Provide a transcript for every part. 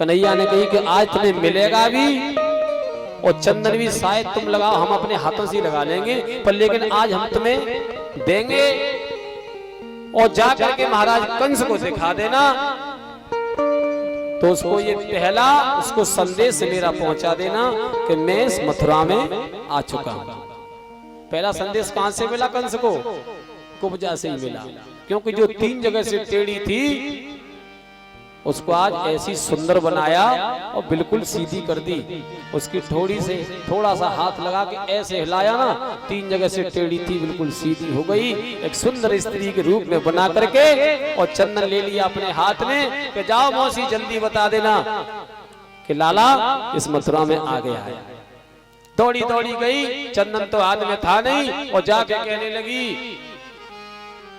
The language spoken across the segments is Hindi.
कन्हैया ने कही कि आज तुम्हें मिलेगा भी और चंदन भी शायद तुम लगाओ, हम अपने हाथों से लगा लेंगे, पर लेकिन आज हम तुम्हें देंगे और जाकर के महाराज कंस को दिखा देना। तो उसको ये पहला उसको संदेश मेरा पहुंचा देना कि मैं इस मथुरा में आ चुका हूं। पहला संदेश कहां से मिला कंस को? कुब्जा से ही मिला, क्योंकि जो 3 जगह से टेढ़ी थी उसको आज ऐसी सुंदर बनाया और बिल्कुल सीधी कर दी। उसकी ठोड़ी से थोड़ा सा हाथ लगा के ऐसे हिलाया ना, 3 जगह से टेढ़ी थी बिल्कुल सीधी हो गई, एक सुंदर स्त्री के रूप में बना करके। और चंदन ले लिया अपने हाथ में कि जाओ मौसी जल्दी बता देना कि लाला इस मथुरा में आ गया है। दौड़ी दौड़ी गई, चंदन तो हाथ में था नहीं, और जाके कहने लगी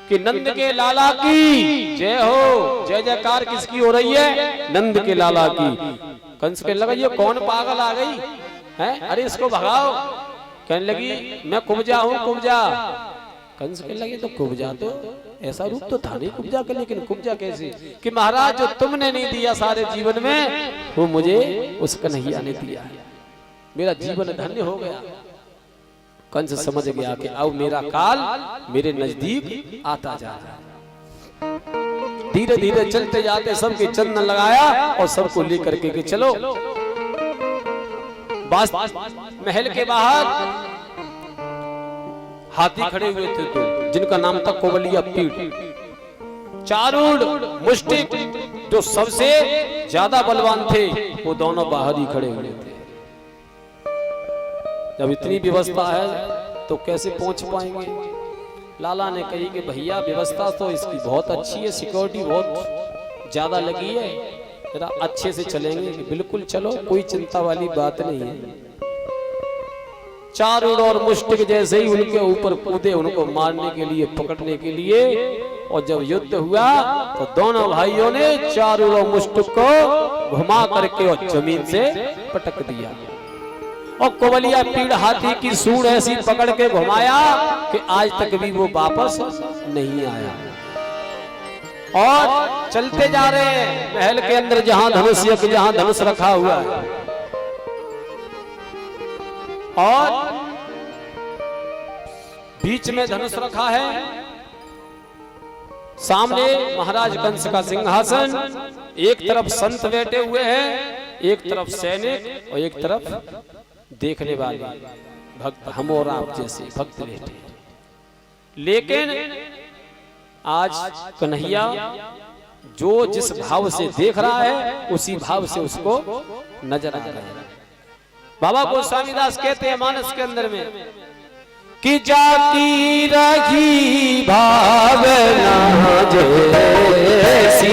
कि नंद के लाला की जय हो। जय जयकार किसकी हो रही है? नंद के लाला की। कंस कहने लगा ये कौन पागल आ गई है, अरे इसको भगाओ। कहने लगी मैं कुब्जा हूँ, कुब्जा। कंस कहने लगे तो कुब्जा तो ऐसा रूप तो था नहीं कुब्जा का, लेकिन कुब्जा कैसे? कि महाराज जो तुमने नहीं दिया सारे जीवन में, वो मुझे उस कन्हैया ने दिया है, मेरा जीवन धन्य हो गया। कंस समझ गया कि अब मेरा काल मेरे नजदीक आता जा रहा है। धीरे धीरे चलते जाते सबके चंदन लगाया और सबको लेकर के चलो। महल के बाहर हाथी खड़े हुए थे तो जिनका नाम था कोवलिया पीठ। चारूढ़ मुष्टिक जो सबसे ज्यादा बलवान थे वो दोनों बाहर ही खड़े हुए थे। जब इतनी व्यवस्था है तो कैसे पहुंच पाएंगे? लाला ने कही कि भैया व्यवस्था तो इसकी बहुत अच्छी है, सिक्योरिटी बहुत ज्यादा लगी है, जरा अच्छे से चलेंगे। बिल्कुल चलो, कोई चिंता वाली बात नहीं है। चारूढ़ और मुष्टिक जैसे ही उनके ऊपर कूदे उनको मारने के लिए, पकड़ने के लिए, और जब युद्ध हुआ तो दोनों भाइयों ने चारूढ़ और मुष्टिक को घुमा करके और जमीन से पटक दिया। और कोवलिया पीड़ हाथी की सूंड ऐसी पकड़ के घुमाया कि आज तक भी वो वापस नहीं आया। और चलते जा रहे हैं महल के अंदर, जहां धनुष यज्ञ, जहां धनुष रखा हुआ है, और बीच में धनुष रखा है, सामने महाराज कंस का सिंहासन, एक तरफ संत बैठे हुए हैं, एक तरफ सैनिक और एक तरफ देखने वाले भक्त, हम और आप जैसे भक्त बैठे। लेकिन आज कन्हैया जो जिस भाव से देख रहा है उसी भाव से उसको नजर आ रहा है। बाबा गोस्वामीदास कहते हैं मानस के अंदर में कि जाती रही भावना जैसी,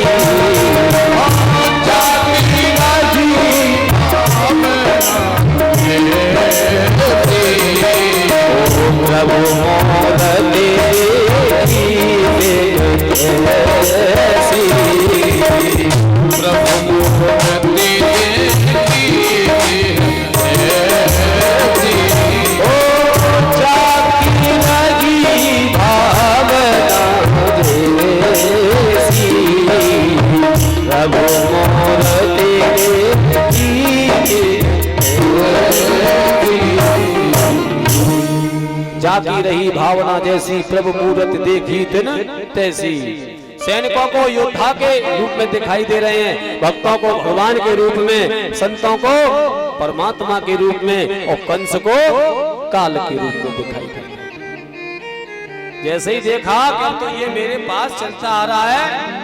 जाती रही प्रभु मोर देखी ऐसी, प्रभु मोर देखी ऐसी, ओ जाती लगी भावना जैसी, प्रभु मोर देखी जाती रही भावना जैसी, प्रभु मूरत देखी तिन तैसी। सैनिकों को योद्धा के रूप में दिखाई दे रहे हैं, भक्तों को भगवान के रूप में, संतों को परमात्मा के रूप में, और कंस को काल के रूप में दिखाई दे रहे हैं। जैसे ही देखा कि तो ये मेरे पास चलता आ रहा है,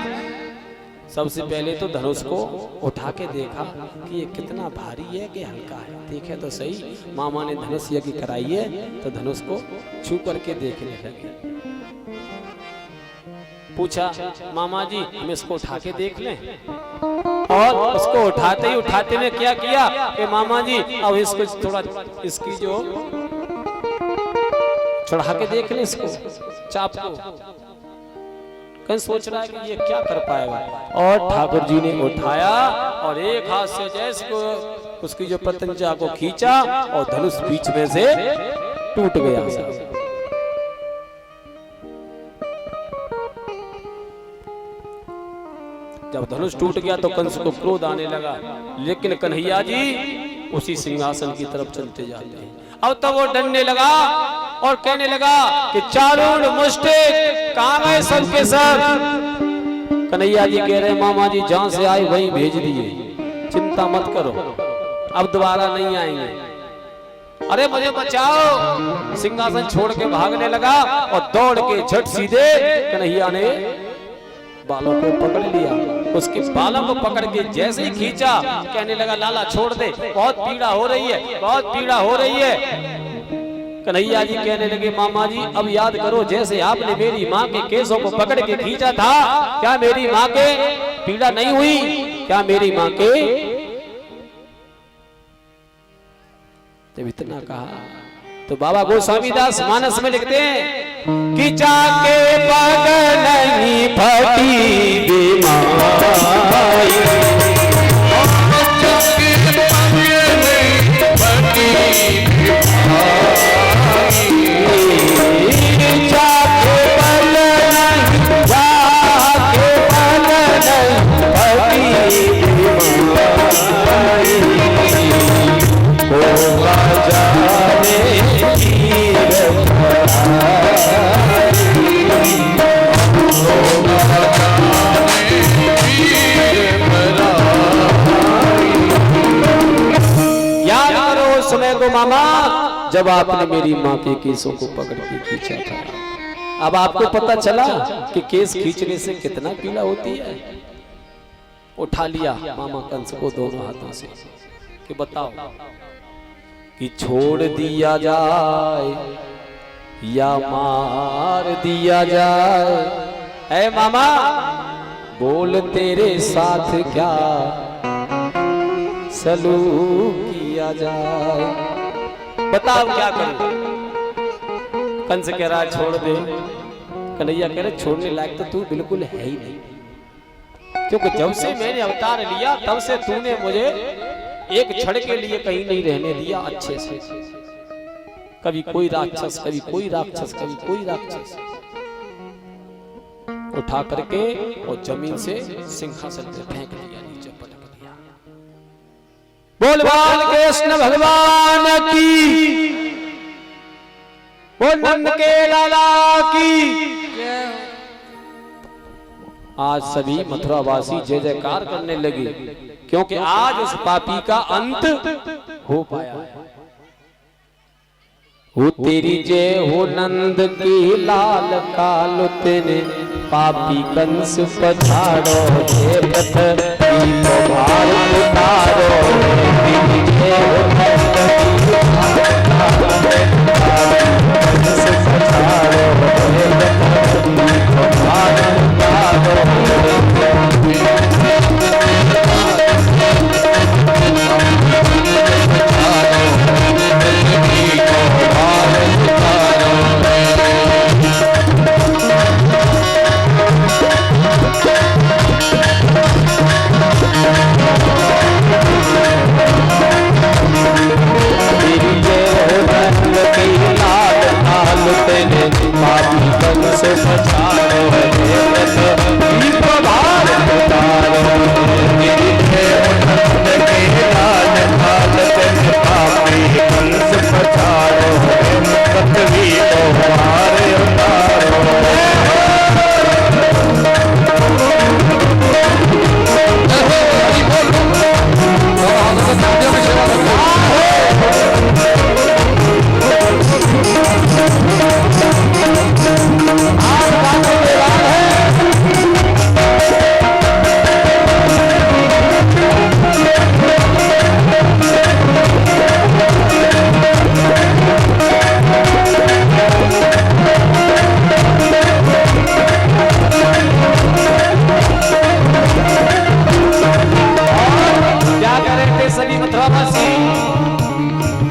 सबसे पहले तो धनुष को उठा के देखा कि ये कितना भारी है कि हल्का है। देखे तो सही, मामा ने धनुष यज्ञ कराई है तो धनुष को छू करके देखने लगे। पूछा मामा जी हम इसको उठा के देख लें? और उसको उठाते ही उठाते में क्या किया कि मामा जी अब इसको थोड़ा इसकी जो चढ़ा के देख लें, इसको चाप को। कहीं सोच रहा है कि ये क्या कर पाएगा, और ठाकुर जी ने उठाया और एक हाथ से जैसे को उसकी जो प्रत्यंचा को खींचा और धनुष बीच में से टूट गया। जब धनुष टूट गया तो कंस को क्रोध आने लगा, लेकिन कन्हैया जी उसी सिंहासन की तरफ चलते जाते हैं। अब तो वो डरने लगा और कहने लगा कि चारुण मुष्टिक कहां गए सबके सब। कन्हैया जी कह रहे मामा जी जहां से आए वहीं भेज दिए, चिंता मत करो, अब दोबारा नहीं आएंगे। अरे मुझे बचाओ। सिंहासन छोड़ के भागने लगा और दौड़ के झट सीधे कन्हैया ने बालों को पकड़ लिया। उसके बालों को पकड़ के जैसे ही खींचा, कहने लगा लाला छोड़ दे, बहुत पीड़ा हो रही है, बहुत पीड़ा हो रही है। कन्हैया जी कहने लगे मामा जी अब याद करो, जैसे आपने मेरी माँ के केसों को पकड़ के खींचा था, क्या मेरी माँ के पीड़ा नहीं हुई? क्या मेरी माँ के? जब इतना कहा तो बाबा गोस्वामी दास मानस में लिखते हैं कि जाके पग नहीं फटी बीमारी, जाके पग नहीं फटी बीमारी, जाके पग नहीं, जाके पग नहीं फटी बीमारी, होगा जाने याद करो उस समय को मामा जब आपने मेरी माँ के केसों को पकड़ के खींचा था। अब आपको पता चला कि केस खींचने से कितना पीड़ा होती है। उठा लिया मामा कंस को दोनों हाथों से कि बताओ कि छोड़ दिया जाए या मार दिया जाए। ऐ मामा बोल तेरे साथ क्या सलूक किया जाए, बताओ क्या करूं। कंस कह रहा छोड़ दे। कन्हैया कह रहे छोड़ने लायक तो तू बिल्कुल है ही नहीं, क्योंकि जब से मैंने अवतार लिया तब से तूने मुझे एक क्षण के लिए कहीं नहीं रहने दिया अच्छे से। कभी कोई राक्षस, कभी कोई राक्षस, कभी कोई राक्षस। उठा करके और जमीन से सिंहासन पे फेंक दिया, नीचे पटक दिया। बोल बाल कृष्ण भगवान की, बोल नंद के लाला की। आज सभी मथुरावासी जय जयकार करने लगे, क्योंकि आज उस पापी का अंत हो पाया है। हो तेरी जय हो नंद की लाल काल तेने पापी कंस पछाड़ो, हे पथ की भार उतारो। तेरी जय हो नंद की लाल काल कंस पछाड़ो, हे पथ की भार उतारो।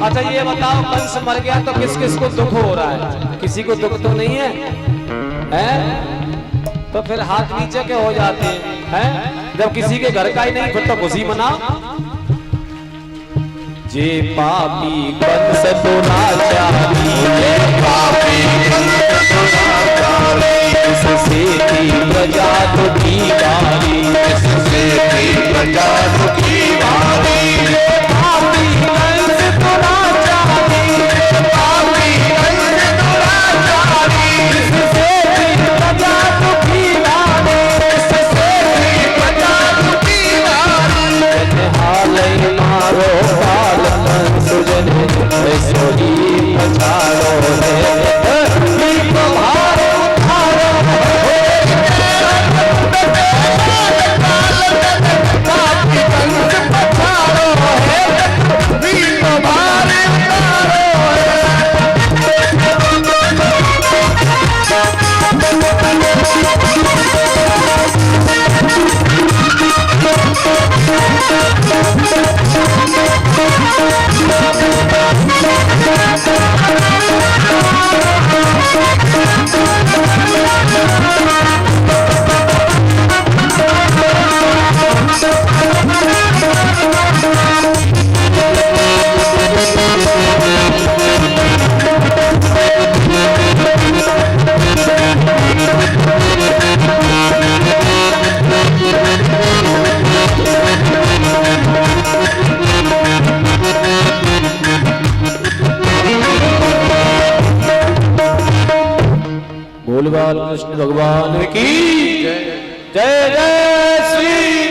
अच्छा ये बताओ कंस मर गया तो किस किस को दुख हो रहा है? किसी को दुख तो नहीं है, हैं? तो फिर हाथ नीचे के हो जाते हैं। जब किसी के घर का ही नहीं फिर तो खुशी मना। जे पापी कंस तो नाचारी, जे पापी कंस तो नाचारी, इससे की प्रजा तो दीवारी, प्रजा दुखी भावी, पापी कंस दुराचारी, पापी कंस दुराचारी, इससे भी प्रजा दुखी भावे, इससे भी प्रजा दुखी भावी। हालै मारो काल कंस जने, सोई पछाड़ो है, दीप भार उठारो है, पापी कंस पछाड़ो है, दीप भार उतारो बोल बाल कृष्ण भगवान की जय जय श्री